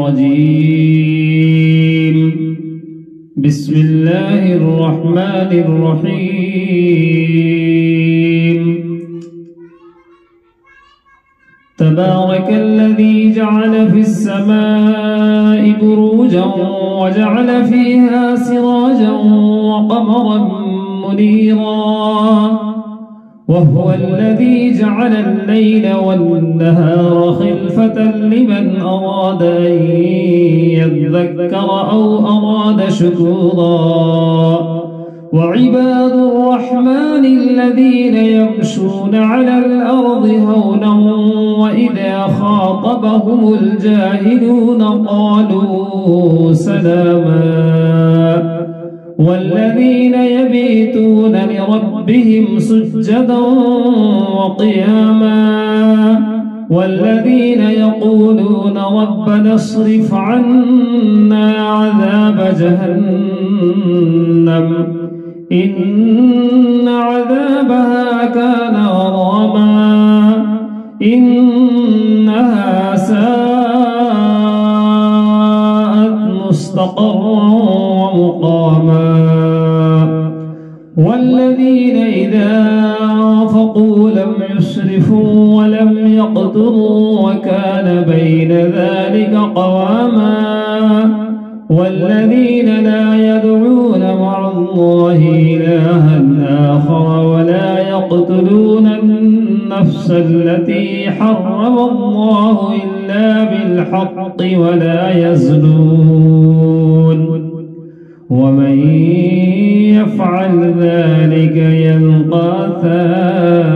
الرجيم. بسم الله الرحمن الرحيم. تبارك الذي جعل في السماء بروجا وجعل فيها سراجا وقمرا منيرا، وهو الذي جعل الليل والنهار خلفة لمن أراد أن يذكر أو أراد شكورا. وعباد الرحمن الذين يمشون على الأرض هونا وإذا خاطبهم الجاهلون قالوا سلاما. والذين يبيتون لربهم سجدا وقياما، والذين يقولون ربنا اصرف عنا عذاب جهنم إن عذابها كان غراما إنها ساءت مستقرا ومقاما. والذين إذا أنفقوا لم يسرفوا ولم يقتروا وكان بين ذلك قواما. والذين لا يدعون مع الله إلها آخر ولا يقتلون النفس التي حرم الله إلا بالحق ولا يزنون، ومن يفعل ذلك يلقى ثاما.